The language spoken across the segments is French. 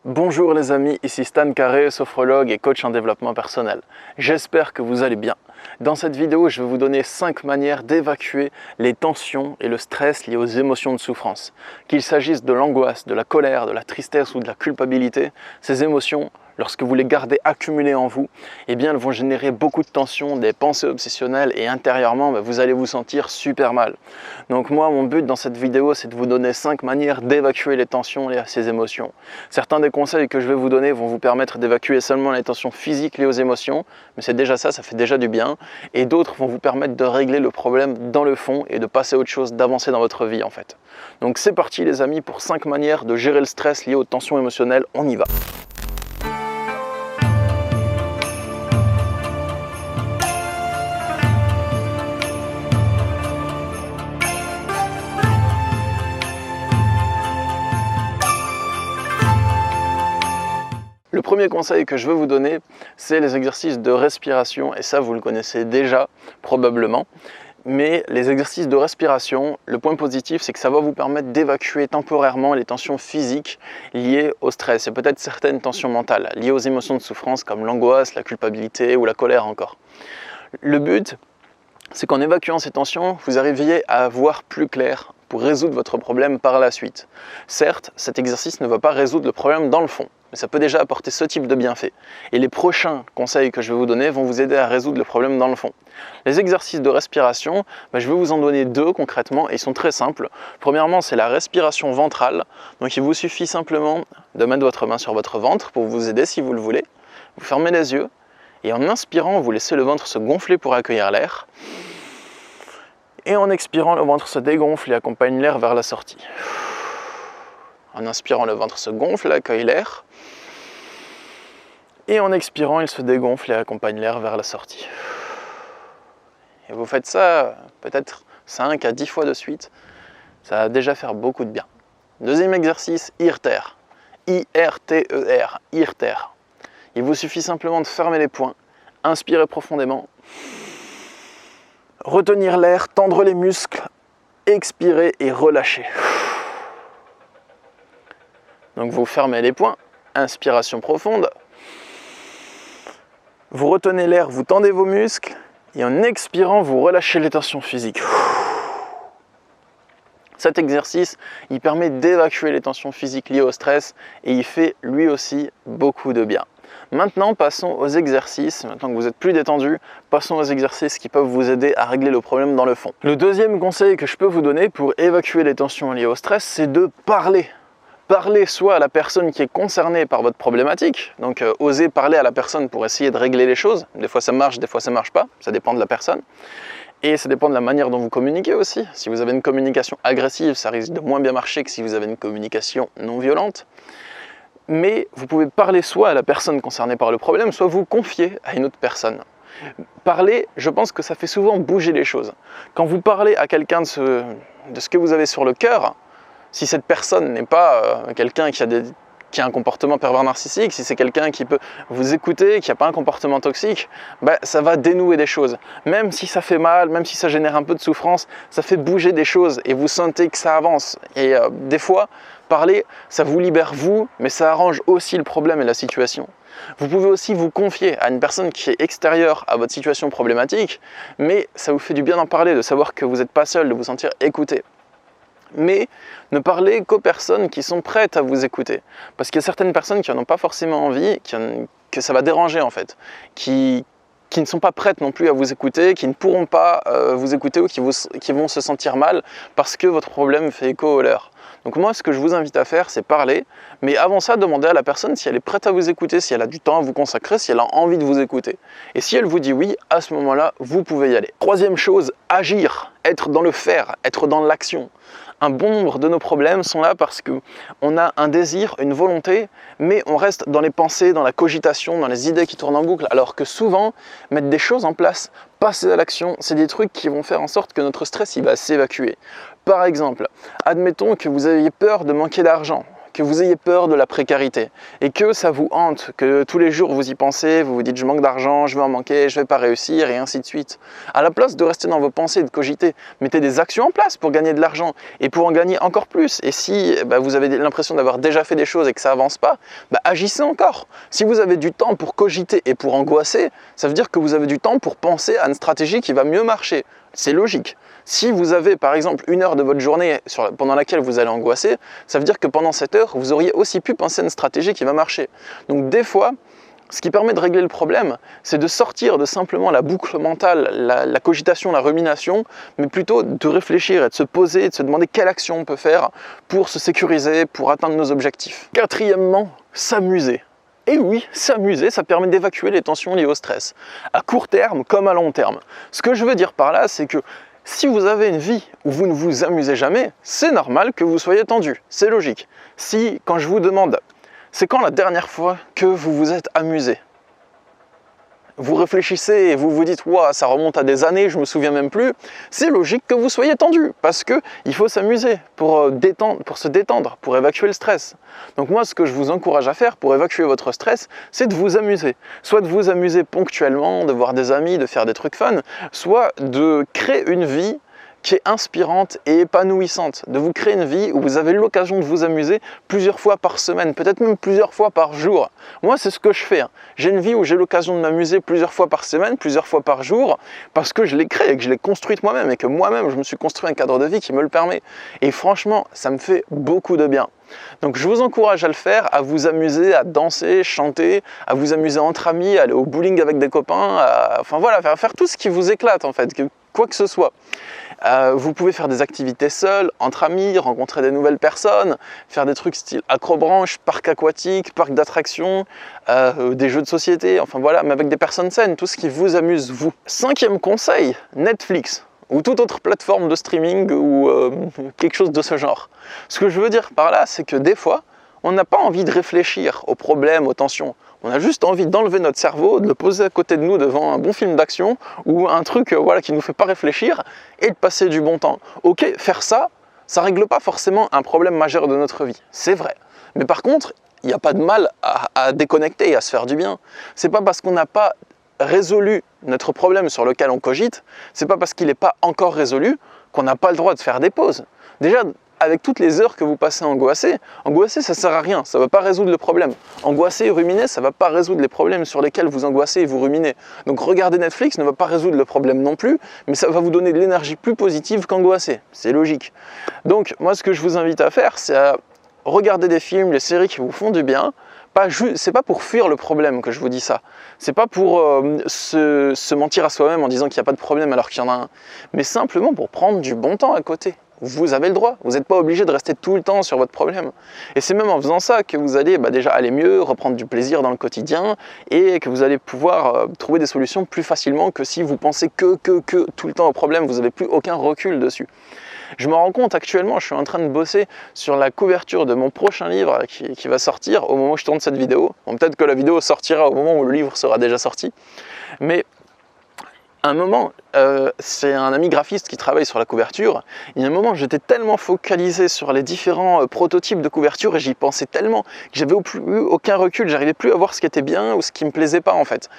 Bonjour les amis, ici Stan Carré, sophrologue et coach en développement personnel. J'espère que vous allez bien. Dans cette vidéo, je vais vous donner 5 manières d'évacuer les tensions et le stress liés aux émotions de souffrance. Qu'il s'agisse de l'angoisse, de la colère, de la tristesse ou de la culpabilité, ces émotions, lorsque vous les gardez accumulées en vous, eh bien elles vont générer beaucoup de tensions, des pensées obsessionnelles et intérieurement, vous allez vous sentir super mal. Donc moi, mon but dans cette vidéo, c'est de vous donner 5 manières d'évacuer les tensions liées à ces émotions. Certains des conseils que je vais vous donner vont vous permettre d'évacuer seulement les tensions physiques liées aux émotions, mais c'est déjà ça fait déjà du bien. Et d'autres vont vous permettre de régler le problème dans le fond et de passer à autre chose, d'avancer dans votre vie en fait. Donc c'est parti les amis pour 5 manières de gérer le stress lié aux tensions émotionnelles, on y va. Le premier conseil que je veux vous donner, c'est les exercices de respiration, et ça vous le connaissez déjà probablement. Mais les exercices de respiration, le point positif, c'est que ça va vous permettre d'évacuer temporairement les tensions physiques liées au stress et peut-être certaines tensions mentales liées aux émotions de souffrance comme l'angoisse, la culpabilité ou la colère encore. Le but, c'est qu'en évacuant ces tensions, vous arriviez à voir plus clair pour résoudre votre problème par la suite. Certes, cet exercice ne va pas résoudre le problème dans le fond, mais ça peut déjà apporter ce type de bienfait. Et les prochains conseils que je vais vous donner vont vous aider à résoudre le problème dans le fond. Les exercices de respiration, je vais vous en donner 2 concrètement et ils sont très simples. Premièrement, c'est la respiration ventrale. Donc il vous suffit simplement de mettre votre main sur votre ventre pour vous aider si vous le voulez. Vous fermez les yeux et en inspirant, vous laissez le ventre se gonfler pour accueillir l'air. Et en expirant, le ventre se dégonfle et accompagne l'air vers la sortie. En inspirant, le ventre se gonfle, accueille l'air. Et en expirant, il se dégonfle et accompagne l'air vers la sortie. Et vous faites ça peut-être 5 à 10 fois de suite. Ça va déjà faire beaucoup de bien. Deuxième exercice, IRTER. I-R-T-E-R, IRTER. Il vous suffit simplement de fermer les poings, inspirer profondément, retenir l'air, tendre les muscles, expirer et relâcher. Donc vous fermez les poings, inspiration profonde. Vous retenez l'air, vous tendez vos muscles et en expirant, vous relâchez les tensions physiques. Cet exercice, il permet d'évacuer les tensions physiques liées au stress et il fait lui aussi beaucoup de bien. Maintenant, passons aux exercices. Maintenant que vous êtes plus détendu, passons aux exercices qui peuvent vous aider à régler le problème dans le fond. Le deuxième conseil que je peux vous donner pour évacuer les tensions liées au stress, c'est de parler. Parler soit à la personne qui est concernée par votre problématique, donc osez parler à la personne pour essayer de régler les choses. Des fois ça marche, des fois ça marche pas, ça dépend de la personne. Et ça dépend de la manière dont vous communiquez aussi. Si vous avez une communication agressive, ça risque de moins bien marcher que si vous avez une communication non violente. Mais vous pouvez parler soit à la personne concernée par le problème, soit vous confier à une autre personne. Parler, je pense que ça fait souvent bouger les choses. Quand vous parlez à quelqu'un de ce que vous avez sur le cœur, si cette personne n'est pas quelqu'un qui a un comportement pervers narcissique, si c'est quelqu'un qui peut vous écouter, qui n'a pas un comportement toxique, ça va dénouer des choses. Même si ça fait mal, même si ça génère un peu de souffrance, ça fait bouger des choses et vous sentez que ça avance. Et des fois, parler, ça vous libère vous, mais ça arrange aussi le problème et la situation. Vous pouvez aussi vous confier à une personne qui est extérieure à votre situation problématique, mais ça vous fait du bien d'en parler, de savoir que vous n'êtes pas seul, de vous sentir écouté. Mais ne parlez qu'aux personnes qui sont prêtes à vous écouter. Parce qu'il y a certaines personnes qui n'en ont pas forcément envie, que ça va déranger en fait, qui ne sont pas prêtes non plus à vous écouter, qui ne pourront pas vous écouter ou qui vont se sentir mal parce que votre problème fait écho au leur. Donc moi, ce que je vous invite à faire, c'est parler, mais avant ça, demandez à la personne si elle est prête à vous écouter, si elle a du temps à vous consacrer, si elle a envie de vous écouter. Et si elle vous dit oui, à ce moment-là, vous pouvez y aller. Troisième chose, agir, être dans le faire, être dans l'action. Un bon nombre de nos problèmes sont là parce qu'on a un désir, une volonté, mais on reste dans les pensées, dans la cogitation, dans les idées qui tournent en boucle, alors que souvent, mettre des choses en place, passer à l'action, c'est des trucs qui vont faire en sorte que notre stress il va s'évacuer. Par exemple, admettons que vous aviez peur de manquer d'argent, que vous ayez peur de la précarité et que ça vous hante, que tous les jours vous y pensez, vous vous dites je manque d'argent, je vais en manquer, je vais pas réussir et ainsi de suite. À la place de rester dans vos pensées et de cogiter, mettez des actions en place pour gagner de l'argent et pour en gagner encore plus. Et si vous avez l'impression d'avoir déjà fait des choses et que ça avance pas, agissez encore. Si vous avez du temps pour cogiter et pour angoisser, ça veut dire que vous avez du temps pour penser à une stratégie qui va mieux marcher. C'est logique. Si vous avez par exemple 1 heure de votre journée pendant laquelle vous allez angoisser, ça veut dire que pendant cette heure, vous auriez aussi pu penser à une stratégie qui va marcher. Donc des fois, ce qui permet de régler le problème, c'est de sortir de simplement la boucle mentale, la cogitation, la rumination, mais plutôt de réfléchir et de se poser et de se demander quelle action on peut faire pour se sécuriser, pour atteindre nos objectifs. Quatrièmement, s'amuser. Et oui, s'amuser, ça permet d'évacuer les tensions liées au stress, à court terme comme à long terme. Ce que je veux dire par là, c'est que si vous avez une vie où vous ne vous amusez jamais, c'est normal que vous soyez tendu, c'est logique. Si, quand je vous demande, c'est quand la dernière fois que vous vous êtes amusé? Vous réfléchissez et vous vous dites « Ouah, ça remonte à des années, je me souviens même plus », c'est logique que vous soyez tendu, parce qu'il faut s'amuser pour se détendre, pour évacuer le stress. Donc moi, ce que je vous encourage à faire pour évacuer votre stress, c'est de vous amuser. Soit de vous amuser ponctuellement, de voir des amis, de faire des trucs fun, soit de créer une vie qui est inspirante et épanouissante, de vous créer une vie où vous avez l'occasion de vous amuser plusieurs fois par semaine, peut-être même plusieurs fois par jour. Moi, c'est ce que je fais. J'ai une vie où j'ai l'occasion de m'amuser plusieurs fois par semaine, plusieurs fois par jour, parce que je l'ai créée et que je l'ai construite moi-même et que moi-même, je me suis construit un cadre de vie qui me le permet. Et franchement, ça me fait beaucoup de bien. Donc je vous encourage à le faire, à vous amuser, à danser, chanter, à vous amuser entre amis, à aller au bowling avec des copains, enfin voilà, à faire tout ce qui vous éclate en fait, quoi que ce soit. Vous pouvez faire des activités seuls, entre amis, rencontrer des nouvelles personnes, faire des trucs style acrobranche, parc aquatique, parc d'attractions, des jeux de société, enfin voilà, mais avec des personnes saines, tout ce qui vous amuse vous. 5e conseil, Netflix ou toute autre plateforme de streaming ou quelque chose de ce genre. Ce que je veux dire par là, c'est que des fois, on n'a pas envie de réfléchir aux problèmes, aux tensions. On a juste envie d'enlever notre cerveau, de le poser à côté de nous devant un bon film d'action ou un truc qui ne nous fait pas réfléchir et de passer du bon temps. Ok, faire ça, ça ne règle pas forcément un problème majeur de notre vie, c'est vrai. Mais par contre, il n'y a pas de mal à déconnecter et à se faire du bien. C'est pas parce qu'on n'a pas résolu notre problème sur lequel on cogite, c'est pas parce qu'il n'est pas encore résolu qu'on n'a pas le droit de faire des pauses. Déjà, avec toutes les heures que vous passez angoissé ça sert à rien, ça ne va pas résoudre le problème. Angoisser et ruminer, ça ne va pas résoudre les problèmes sur lesquels vous angoissez et vous ruminez. Donc regarder Netflix ne va pas résoudre le problème non plus, mais ça va vous donner de l'énergie plus positive qu'angoisser, c'est logique. Donc moi ce que je vous invite à faire, c'est à regarder des films, des séries qui vous font du bien. C'est pas pour fuir le problème que je vous dis ça. C'est pas pour se mentir à soi-même en disant qu'il n'y a pas de problème alors qu'il y en a un. Mais simplement pour prendre du bon temps à côté. Vous avez le droit, vous n'êtes pas obligé de rester tout le temps sur votre problème. Et c'est même en faisant ça que vous allez déjà aller mieux, reprendre du plaisir dans le quotidien et que vous allez pouvoir trouver des solutions plus facilement que si vous pensez que tout le temps au problème, vous n'avez plus aucun recul dessus. Je me rends compte actuellement, je suis en train de bosser sur la couverture de mon prochain livre qui va sortir au moment où je tourne cette vidéo. Bon, peut-être que la vidéo sortira au moment où le livre sera déjà sorti. Mais à un moment, c'est un ami graphiste qui travaille sur la couverture. Il y a un moment, j'étais tellement focalisé sur les différents prototypes de couverture et j'y pensais tellement que j'avais eu aucun recul, j'arrivais plus à voir ce qui était bien ou ce qui me plaisait pas en fait.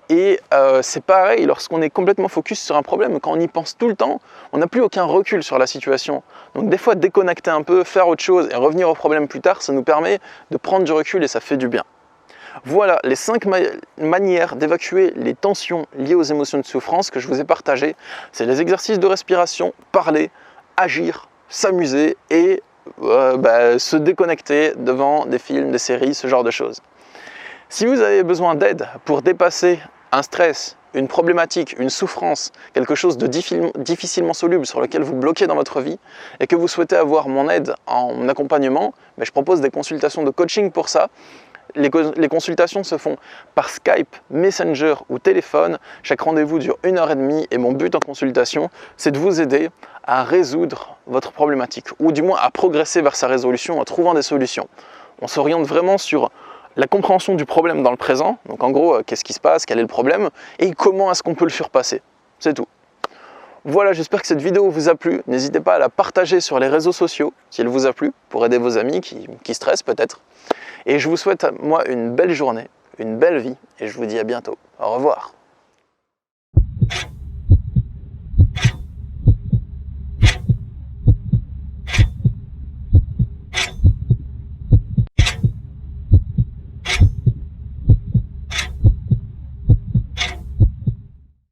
Et c'est pareil lorsqu'on est complètement focus sur un problème, quand on y pense tout le temps, on n'a plus aucun recul sur la situation. Donc des fois, déconnecter un peu, faire autre chose et revenir au problème plus tard, ça nous permet de prendre du recul et ça fait du bien. Voilà les 5 manières d'évacuer les tensions liées aux émotions de souffrance que je vous ai partagées. C'est les exercices de respiration, parler, agir, s'amuser et se déconnecter devant des films, des séries, ce genre de choses. Si vous avez besoin d'aide pour dépasser un stress, une problématique, une souffrance, quelque chose de difficilement soluble sur lequel vous bloquez dans votre vie et que vous souhaitez avoir mon aide en accompagnement, je propose des consultations de coaching pour ça. Les consultations se font par Skype, Messenger ou téléphone. Chaque rendez-vous dure 1h30 et mon but en consultation, c'est de vous aider à résoudre votre problématique ou du moins à progresser vers sa résolution en trouvant des solutions. On s'oriente vraiment sur la compréhension du problème dans le présent, donc en gros, qu'est-ce qui se passe, quel est le problème et comment est-ce qu'on peut le surpasser. C'est tout. Voilà, j'espère que cette vidéo vous a plu. N'hésitez pas à la partager sur les réseaux sociaux, si elle vous a plu, pour aider vos amis qui stressent peut-être. Et je vous souhaite, moi, une belle journée, une belle vie, et je vous dis à bientôt. Au revoir.